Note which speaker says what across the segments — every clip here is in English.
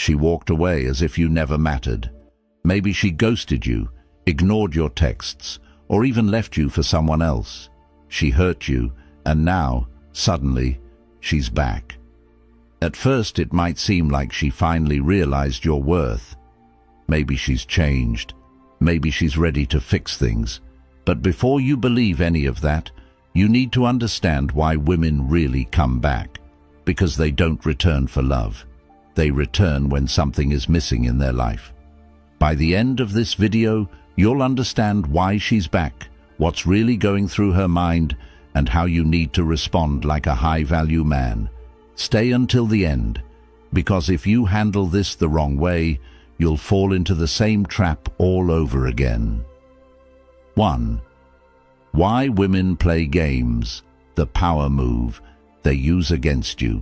Speaker 1: she walked away as if you never mattered. Maybe she ghosted you, ignored your texts, or even left you for someone else. She hurt you, and now, suddenly, she's back. At first, it might seem like she finally realized your worth. Maybe she's changed. Maybe she's ready to fix things. But before you believe any of that, you need to understand why women really come back. Because they don't return for love. They return when something is missing in their life. By the end of this video, you'll understand why she's back, what's really going through her mind, and how you need to respond like a high-value man. Stay until the end, because if you handle this the wrong way, you'll fall into the same trap all over again. 1. Why women play games, the power move they use against you.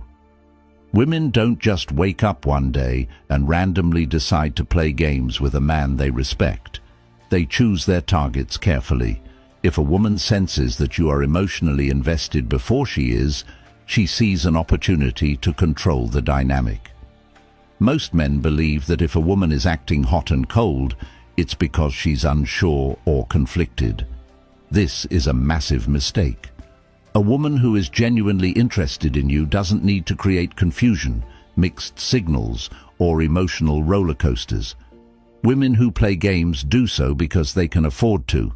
Speaker 1: Women don't just wake up one day and randomly decide to play games with a man they respect. They choose their targets carefully. If a woman senses that you are emotionally invested before she is, she sees an opportunity to control the dynamic. Most men believe that if a woman is acting hot and cold, it's because she's unsure or conflicted. This is a massive mistake. A woman who is genuinely interested in you doesn't need to create confusion, mixed signals, or emotional roller coasters. Women who play games do so because they can afford to.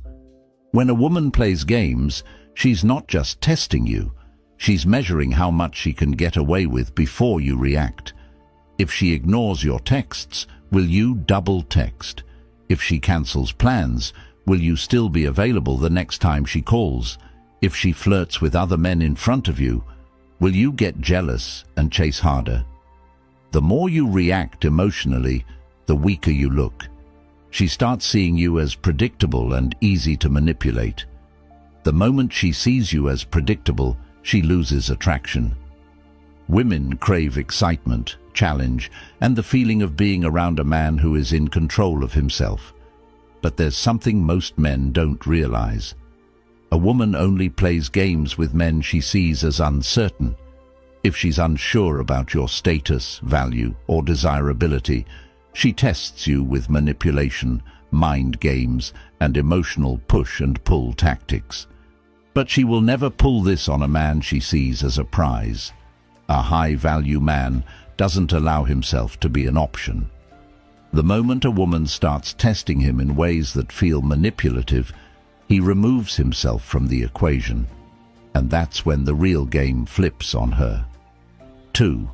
Speaker 1: When a woman plays games, she's not just testing you. She's measuring how much she can get away with before you react. If she ignores your texts, will you double text? If she cancels plans, will you still be available the next time she calls? If she flirts with other men in front of you, will you get jealous and chase harder? The more you react emotionally, the weaker you look. She starts seeing you as predictable and easy to manipulate. The moment she sees you as predictable, she loses attraction. Women crave excitement, challenge, and the feeling of being around a man who is in control of himself. But there's something most men don't realize. A woman only plays games with men she sees as uncertain. If she's unsure about your status, value, or desirability, she tests you with manipulation, mind games, and emotional push and pull tactics. But she will never pull this on a man she sees as a prize. A high-value man doesn't allow himself to be an option. The moment a woman starts testing him in ways that feel manipulative, he removes himself from the equation, and that's when the real game flips on her. 2.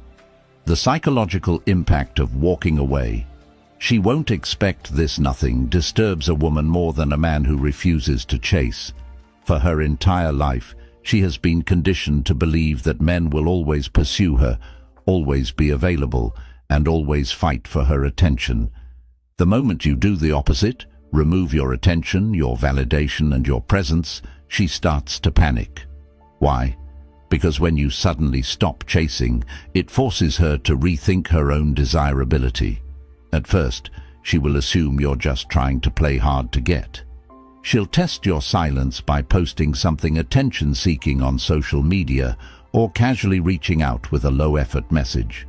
Speaker 1: The psychological impact of walking away. She won't expect this. Nothing disturbs a woman more than a man who refuses to chase. For her entire life, she has been conditioned to believe that men will always pursue her, always be available, and always fight for her attention. The moment you do the opposite, remove your attention, your validation, and your presence, she starts to panic. Why? Because when you suddenly stop chasing, it forces her to rethink her own desirability. At first, she will assume you're just trying to play hard to get. She'll test your silence by posting something attention-seeking on social media or casually reaching out with a low-effort message.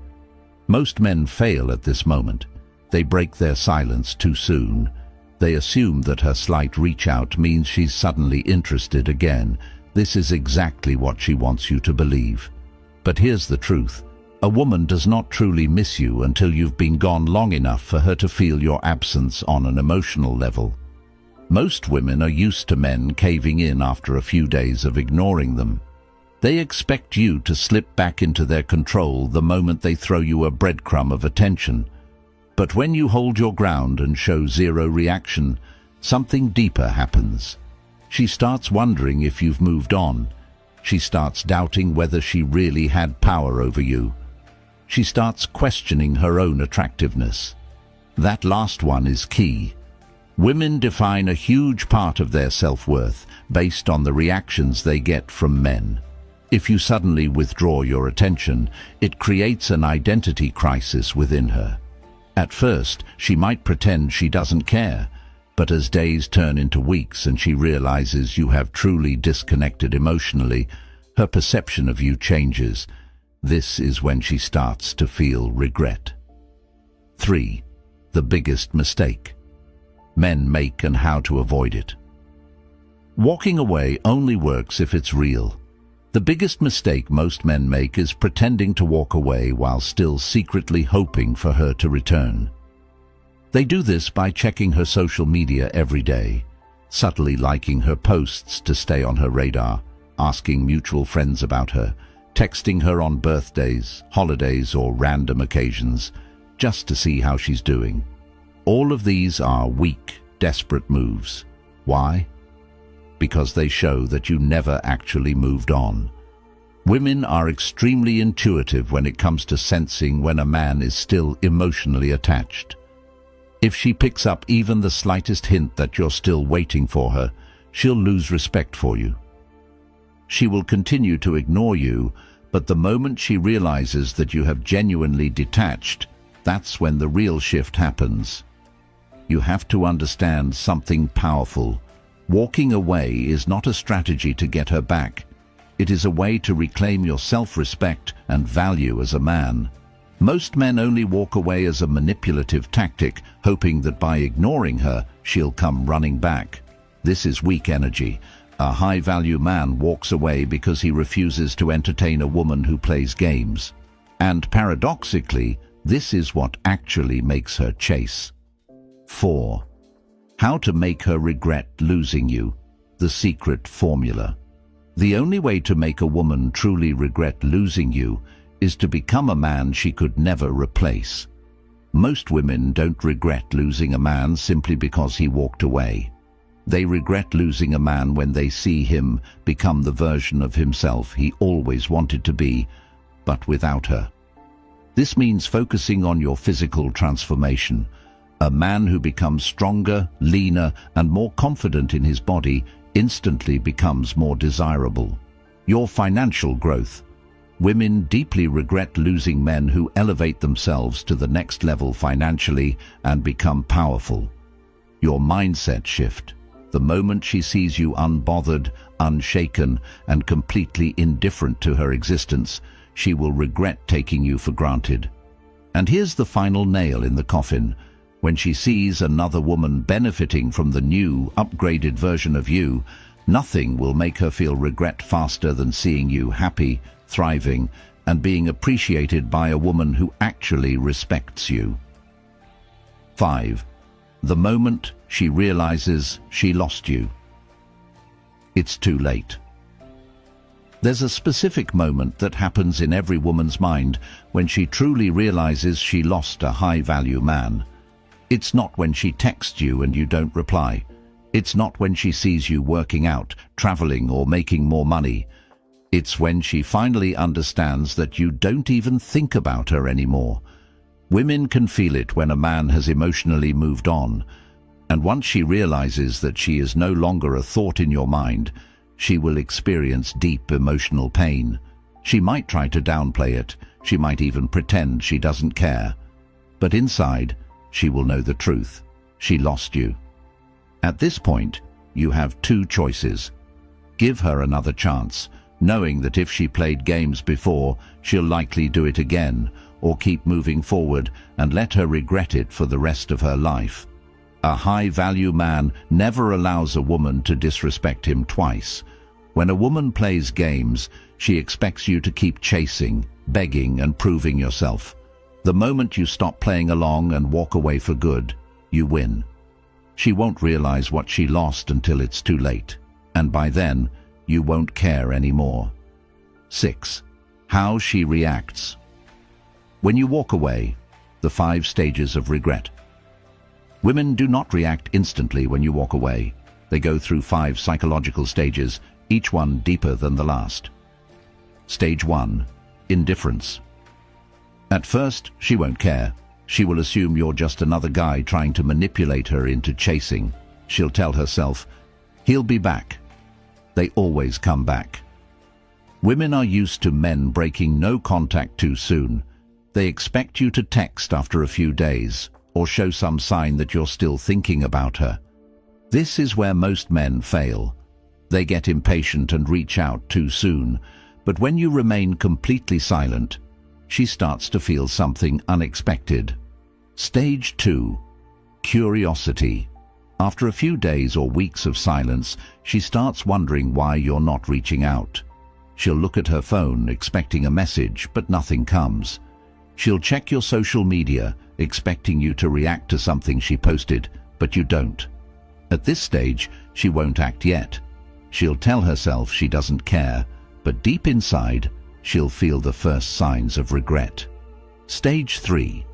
Speaker 1: Most men fail at this moment. They break their silence too soon. They assume that her slight reach-out means she's suddenly interested again. This is exactly what she wants you to believe. But here's the truth. A woman does not truly miss you until you've been gone long enough for her to feel your absence on an emotional level. Most women are used to men caving in after a few days of ignoring them. They expect you to slip back into their control the moment they throw you a breadcrumb of attention. But when you hold your ground and show zero reaction, something deeper happens. She starts wondering if you've moved on. She starts doubting whether she really had power over you. She starts questioning her own attractiveness. That last one is key. Women define a huge part of their self-worth based on the reactions they get from men. If you suddenly withdraw your attention, it creates an identity crisis within her. At first, she might pretend she doesn't care, but as days turn into weeks and she realizes you have truly disconnected emotionally, her perception of you changes. This is when she starts to feel regret. 3. The biggest mistake men make and how to avoid it. Walking away only works if it's real. The biggest mistake most men make is pretending to walk away while still secretly hoping for her to return. They do this by checking her social media every day, subtly liking her posts to stay on her radar, asking mutual friends about her, texting her on birthdays, holidays, or random occasions, just to see how she's doing. All of these are weak, desperate moves. Why? Because they show that you never actually moved on. Women are extremely intuitive when it comes to sensing when a man is still emotionally attached. If she picks up even the slightest hint that you're still waiting for her, she'll lose respect for you. She will continue to ignore you, but the moment she realizes that you have genuinely detached, that's when the real shift happens. You have to understand something powerful. Walking away is not a strategy to get her back. It is a way to reclaim your self-respect and value as a man. Most men only walk away as a manipulative tactic, hoping that by ignoring her, she'll come running back. This is weak energy. A high-value man walks away because he refuses to entertain a woman who plays games. And paradoxically, this is what actually makes her chase. 4. How to make her regret losing you. The secret formula. The only way to make a woman truly regret losing you is to become a man she could never replace. Most women don't regret losing a man simply because he walked away. They regret losing a man when they see him become the version of himself he always wanted to be, but without her. This means focusing on your physical transformation. A man who becomes stronger, leaner, and more confident in his body instantly becomes more desirable. Your financial growth. Women deeply regret losing men who elevate themselves to the next level financially and become powerful. Your mindset shift. The moment she sees you unbothered, unshaken, and completely indifferent to her existence, she will regret taking you for granted. And here's the final nail in the coffin. When she sees another woman benefiting from the new, upgraded version of you, nothing will make her feel regret faster than seeing you happy, thriving, and being appreciated by a woman who actually respects you. 5. The moment she realizes she lost you. It's too late. There's a specific moment that happens in every woman's mind when she truly realizes she lost a high-value man. It's not when she texts you and you don't reply. It's not when she sees you working out, traveling, or making more money. It's when she finally understands that you don't even think about her anymore. Women can feel it when a man has emotionally moved on, and once she realizes that she is no longer a thought in your mind, she will experience deep emotional pain. She might try to downplay it, she might even pretend she doesn't care. But inside, she will know the truth. She lost you. At this point, you have two choices. Give her another chance, knowing that if she played games before, she'll likely do it again, or keep moving forward and let her regret it for the rest of her life. A high-value man never allows a woman to disrespect him twice. When a woman plays games, she expects you to keep chasing, begging, and proving yourself. The moment you stop playing along and walk away for good, you win. She won't realize what she lost until it's too late, and by then, you won't care anymore. 6. How she reacts. When you walk away, the 5 stages of regret. Women do not react instantly when you walk away. They go through 5 psychological stages, each one deeper than the last. Stage 1. Indifference. At first, she won't care. She will assume you're just another guy trying to manipulate her into chasing. She'll tell herself, "He'll be back." They always come back. Women are used to men breaking no contact too soon. They expect you to text after a few days, or show some sign that you're still thinking about her. This is where most men fail. They get impatient and reach out too soon, but when you remain completely silent, she starts to feel something unexpected. Stage 2. Curiosity. After a few days or weeks of silence, she starts wondering why you're not reaching out. She'll look at her phone, expecting a message, but nothing comes. She'll check your social media, expecting you to react to something she posted, but you don't. At this stage, she won't act yet. She'll tell herself she doesn't care, but deep inside, she'll feel the first signs of regret. Stage 3.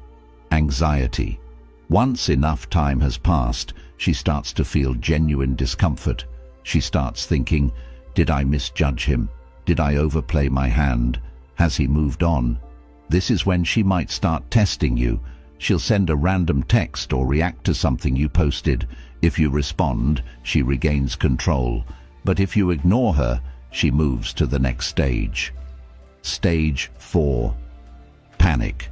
Speaker 1: Anxiety. Once enough time has passed, she starts to feel genuine discomfort. She starts thinking, did I misjudge him? Did I overplay my hand? Has he moved on? This is when she might start testing you. She'll send a random text or react to something you posted. If you respond, she regains control. But if you ignore her, she moves to the next stage. Stage 4. Panic.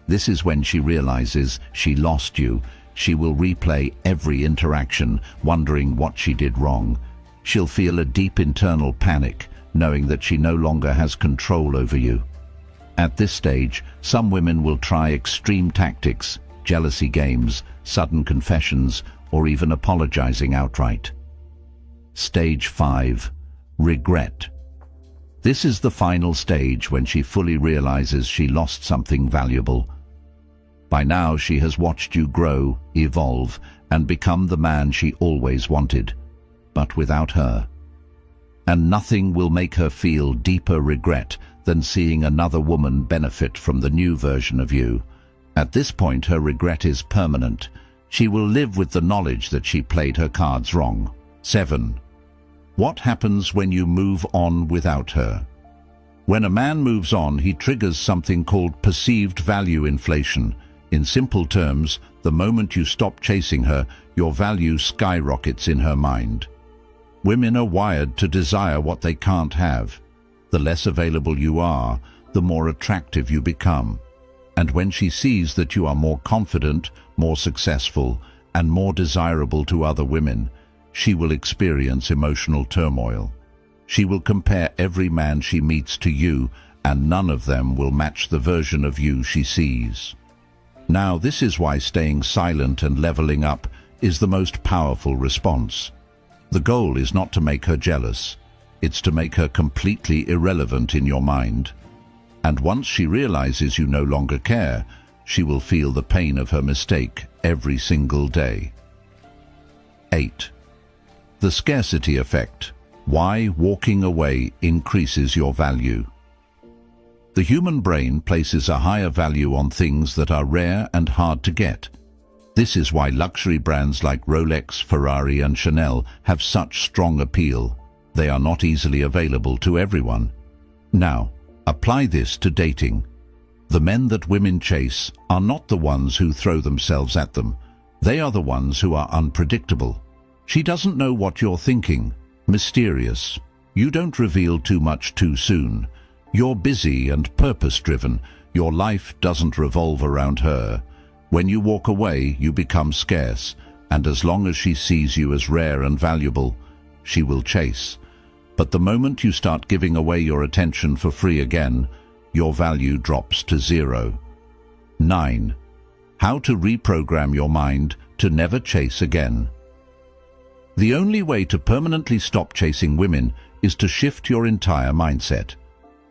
Speaker 1: This is when she realizes she lost you. She will replay every interaction, wondering what she did wrong. She'll feel a deep internal panic, knowing that she no longer has control over you. At this stage, some women will try extreme tactics, jealousy games, sudden confessions, or even apologizing outright. Stage 5. Regret. This is the final stage when she fully realizes she lost something valuable. By now she has watched you grow, evolve, and become the man she always wanted, but without her. And nothing will make her feel deeper regret than seeing another woman benefit from the new version of you. At this point, her regret is permanent. She will live with the knowledge that she played her cards wrong. 7. What happens when you move on without her? When a man moves on, he triggers something called perceived value inflation. In simple terms, the moment you stop chasing her, your value skyrockets in her mind. Women are wired to desire what they can't have. The less available you are, the more attractive you become. And when she sees that you are more confident, more successful, and more desirable to other women, she will experience emotional turmoil. She will compare every man she meets to you, and none of them will match the version of you she sees. Now, this is why staying silent and leveling up is the most powerful response. The goal is not to make her jealous. It's to make her completely irrelevant in your mind. And once she realizes you no longer care, she will feel the pain of her mistake every single day. 8. The scarcity effect. Why walking away increases your value. The human brain places a higher value on things that are rare and hard to get. This is why luxury brands like Rolex, Ferrari, and Chanel have such strong appeal. They are not easily available to everyone. Now, apply this to dating. The men that women chase are not the ones who throw themselves at them. They are the ones who are unpredictable. She doesn't know what you're thinking. Mysterious. You don't reveal too much too soon. You're busy and purpose-driven. Your life doesn't revolve around her. When you walk away, you become scarce, and as long as she sees you as rare and valuable, she will chase. But the moment you start giving away your attention for free again, your value drops to 0. 9. How to reprogram your mind to never chase again. The only way to permanently stop chasing women is to shift your entire mindset.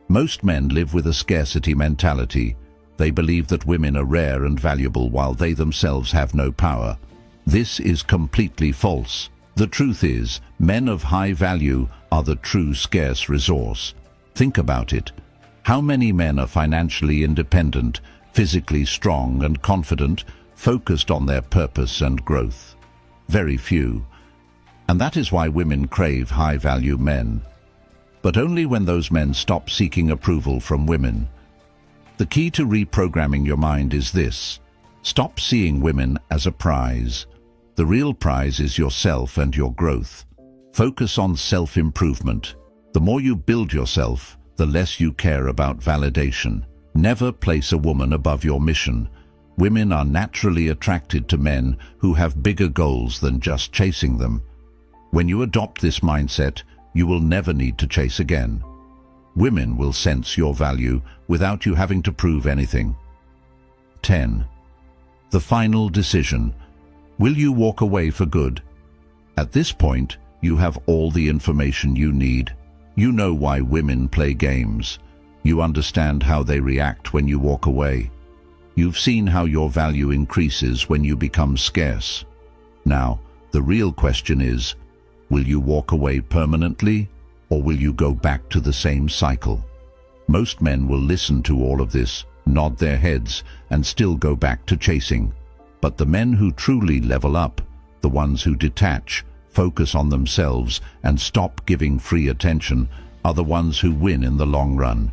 Speaker 1: Most men live with a scarcity mentality. They believe that women are rare and valuable while they themselves have no power. This is completely false. The truth is, men of high value are the true scarce resource. Think about it. How many men are financially independent, physically strong and confident, focused on their purpose and growth? Very few. And that is why women crave high-value men. But only when those men stop seeking approval from women. The key to reprogramming your mind is this: stop seeing women as a prize. The real prize is yourself and your growth. Focus on self-improvement. The more you build yourself, the less you care about validation. Never place a woman above your mission. Women are naturally attracted to men who have bigger goals than just chasing them. When you adopt this mindset, you will never need to chase again. Women will sense your value without you having to prove anything. 10. The final decision. Will you walk away for good? At this point, you have all the information you need. You know why women play games. You understand how they react when you walk away. You've seen how your value increases when you become scarce. Now, the real question is, will you walk away permanently, or will you go back to the same cycle? Most men will listen to all of this, nod their heads, and still go back to chasing. But the men who truly level up, the ones who detach, focus on themselves, and stop giving free attention, are the ones who win in the long run.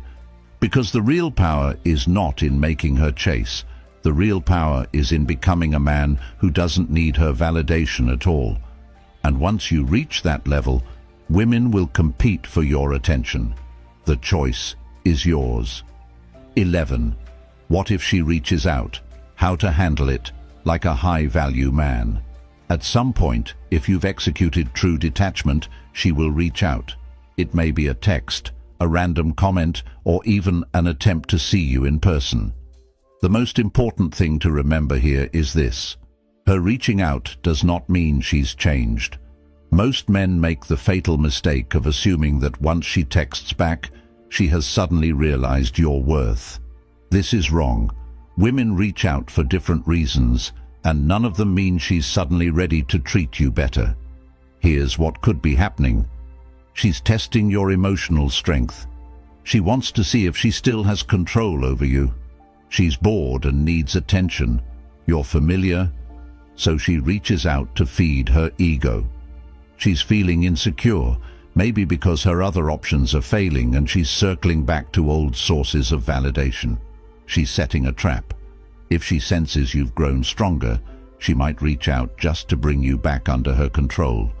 Speaker 1: Because the real power is not in making her chase. The real power is in becoming a man who doesn't need her validation at all. And once you reach that level, women will compete for your attention. The choice is yours. 11. What if she reaches out? How to handle it like a high-value man. At some point, if you've executed true detachment, she will reach out. It may be a text, a random comment, or even an attempt to see you in person. The most important thing to remember here is this. Her reaching out does not mean she's changed. Most men make the fatal mistake of assuming that once she texts back, she has suddenly realized your worth. This is wrong. Women reach out for different reasons, and none of them mean she's suddenly ready to treat you better. Here's what could be happening. She's testing your emotional strength. She wants to see if she still has control over you. She's bored and needs attention. You're familiar, so she reaches out to feed her ego. She's feeling insecure, maybe because her other options are failing and she's circling back to old sources of validation. She's setting a trap. If she senses you've grown stronger, she might reach out just to bring you back under her control.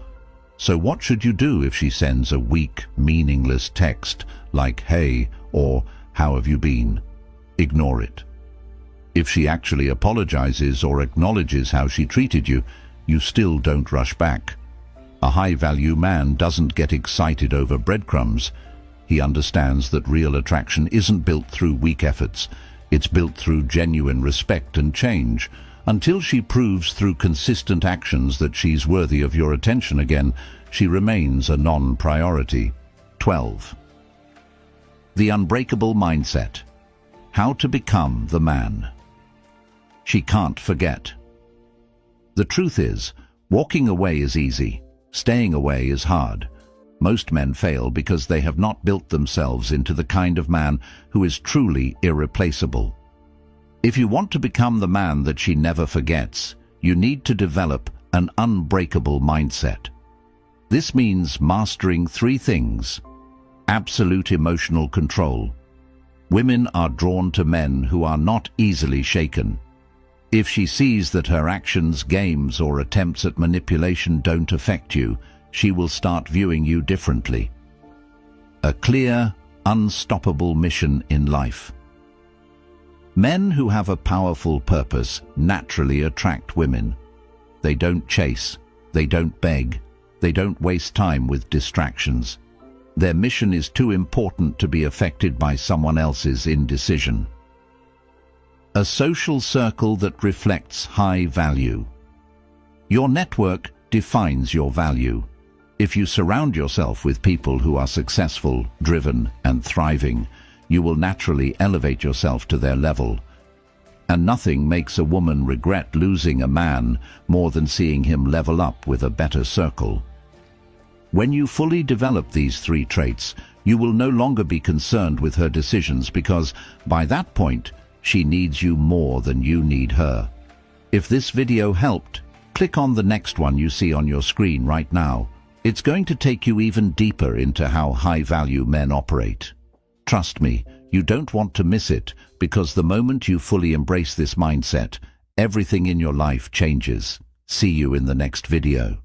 Speaker 1: So what should you do if she sends a weak, meaningless text like "Hey" or "How have you been?" Ignore it. If she actually apologizes or acknowledges how she treated you, you still don't rush back. A high-value man doesn't get excited over breadcrumbs. He understands that real attraction isn't built through weak efforts. It's built through genuine respect and change. Until she proves through consistent actions that she's worthy of your attention again, she remains a non-priority. 12. The unbreakable mindset. How to become the man. She can't forget. The truth is, walking away is easy. Staying away is hard. Most men fail because they have not built themselves into the kind of man who is truly irreplaceable. If you want to become the man that she never forgets, you need to develop an unbreakable mindset. This means mastering 3 things. Absolute emotional control. Women are drawn to men who are not easily shaken. If she sees that her actions, games, or attempts at manipulation don't affect you, she will start viewing you differently. A clear, unstoppable mission in life. Men who have a powerful purpose naturally attract women. They don't chase, they don't beg, they don't waste time with distractions. Their mission is too important to be affected by someone else's indecision. A social circle that reflects high value. Your network defines your value. If you surround yourself with people who are successful, driven, and thriving, you will naturally elevate yourself to their level. And nothing makes a woman regret losing a man more than seeing him level up with a better circle. When you fully develop these 3 traits, you will no longer be concerned with her decisions because, by that point, she needs you more than you need her. If this video helped, click on the next one you see on your screen right now. It's going to take you even deeper into how high-value men operate. Trust me, you don't want to miss it, because the moment you fully embrace this mindset, everything in your life changes. See you in the next video.